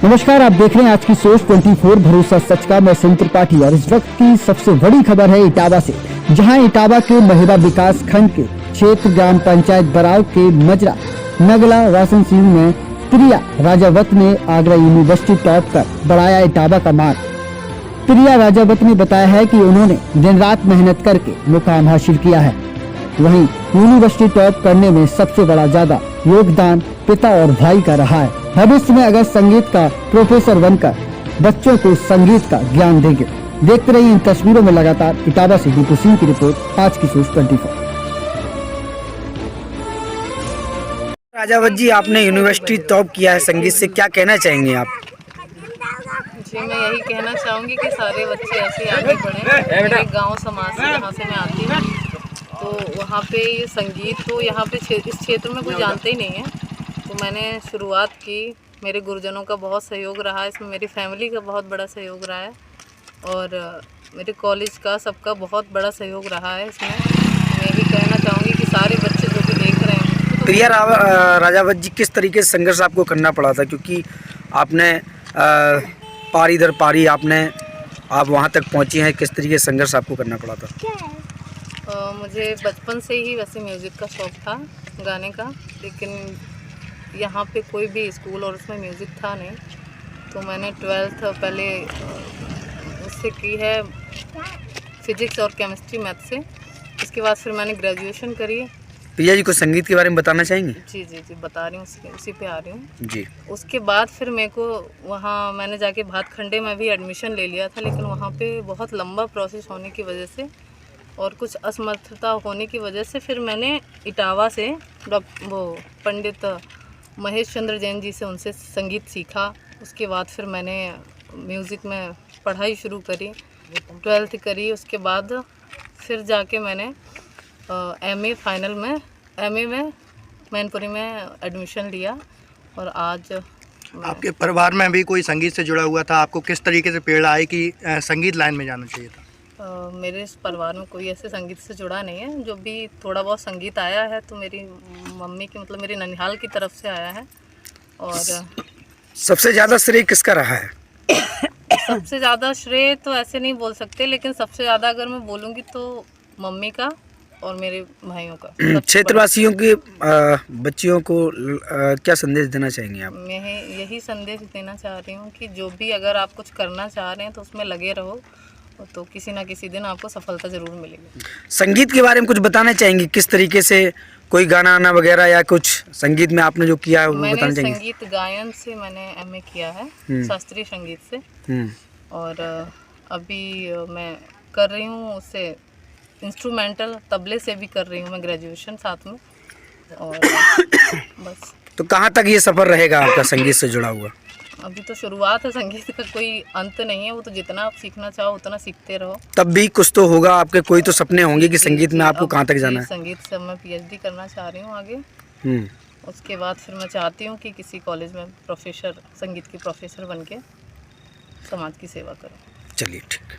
नमस्कार, आप देख रहे हैं आज की सोच 24 भरोसा सच का। मैं सिंह त्रिपाठी और इस वक्त की सबसे बड़ी खबर है इटावा से, जहां इटावा के महिला विकास खंड के क्षेत्र ग्राम पंचायत बराव के मजरा नगला राशन सिंह में प्रिया राजावत ने आगरा यूनिवर्सिटी टॉप कर बढ़ाया इटावा का मान। प्रिया राजावत ने बताया है कि उन्होंने दिन रात मेहनत करके मुकाम हासिल किया है। वहीं यूनिवर्सिटी टॉप करने में सबसे बड़ा ज्यादा योगदान पिता और भाई का रहा है। भविष्य में अगर संगीत का प्रोफेसर बनकर बच्चों को संगीत का ज्ञान देंगे। देखते रहिए इन तस्वीरों में लगातार। इटावा से दीपू सिंह की रिपोर्ट, आज की सोच 24। राजावत जी, आपने यूनिवर्सिटी टॉप किया है संगीत से, क्या कहना चाहेंगे आप? जी, मैं यही कहना चाहूँगी कि सारे बच्चे ऐसे आगे बढ़ें। मेरे गांव समाज से जहाँ से मैं आती हूँ, तो वहाँ पे ये संगीत तो यहाँ पे इस क्षेत्र में कोई जानते ही नहीं है। तो मैंने शुरुआत की, मेरे गुरुजनों का बहुत सहयोग रहा है इसमें, मेरी फैमिली का बहुत बड़ा सहयोग रहा है और मेरे कॉलेज का सबका बहुत बड़ा सहयोग रहा है इसमें। मैं यही कहना चाहूँगी कि सारे बच्चे जो भी देख रहे हैं। प्रिया राजावत जी, किस तरीके से संघर्ष आपको करना पड़ा था? क्योंकि आपने पारी दर पारी आप वहाँ तक पहुँची हैं, किस तरीके से संघर्ष आपको करना पड़ा था? मुझे बचपन से ही वैसे म्यूज़िक का शौक़ था, गाने का, लेकिन यहाँ पे कोई भी स्कूल और उसमें म्यूज़िक था नहीं। तो मैंने 12th पहले उससे की है, फिज़िक्स और केमिस्ट्री मैथ से। इसके बाद फिर मैंने ग्रेजुएशन करी। प्रिया जी को संगीत के बारे में बताना चाहेंगे? जी बता रही हूँ, उसी पे आ रही हूँ जी। उसके बाद फिर मेरे को वहाँ मैंने जाके भातखंडे में भी एडमिशन ले लिया था, लेकिन वहाँ पे बहुत लंबा प्रोसेस होने की वजह से और कुछ असमर्थता होने की वजह से फिर मैंने इटावा से वो पंडित महेश चंद्र जैन जी से उनसे संगीत सीखा। उसके बाद फिर मैंने म्यूज़िक में पढ़ाई शुरू करी, 12th करी। उसके बाद फिर जाके मैंने एमए फाइनल में एमए में मैनपुरी में एडमिशन लिया और आज आपके परिवार में भी कोई संगीत से जुड़ा हुआ था? आपको किस तरीके से प्रेरणा आई कि संगीत लाइन में जाना चाहिए था? मेरे इस परिवार में कोई ऐसे संगीत से जुड़ा नहीं है। जो भी थोड़ा बहुत संगीत आया है तो मेरी मम्मी की, मतलब मेरी ननिहाल की तरफ से आया है। और सबसे ज़्यादा श्रेय किसका रहा है? सबसे ज़्यादा श्रेय तो ऐसे नहीं बोल सकते, लेकिन सबसे ज़्यादा अगर मैं बोलूँगी तो मम्मी का और मेरे भाइयों का। क्षेत्रवासियों के बच्चियों को क्या संदेश देना चाहेंगे आप? मैं यही संदेश देना चाह रही हूँ कि जो भी अगर आप कुछ करना चाह रहे हैं तो उसमें लगे रहो, तो किसी ना किसी दिन आपको सफलता ज़रूर मिलेगी। संगीत के बारे में कुछ बताना चाहेंगे? किस तरीके से कोई गाना आना वगैरह या कुछ संगीत में आपने जो किया है वो बताना चाहेंगे? संगीत गायन से मैंने एमए किया है, शास्त्रीय संगीत से। और अभी मैं कर रही हूँ उससे इंस्ट्रूमेंटल तबले से भी कर रही हूँ मैं ग्रेजुएशन साथ में। और बस। तो कहाँ तक ये सफ़र रहेगा आपका संगीत से जुड़ा हुआ? अभी तो शुरुआत है, संगीत का कोई अंत नहीं है। वो तो जितना आप सीखना चाहो उतना सीखते रहो। तब भी कुछ तो होगा, आपके कोई तो सपने होंगे कि संगीत में आपको कहाँ तक जाना है? संगीत से मैं पीएचडी करना चाह रही हूँ आगे। उसके बाद फिर मैं चाहती हूँ कि किसी कॉलेज में प्रोफेसर, संगीत की प्रोफेसर बन के समाज की सेवा करूँ। चलिए, ठीक।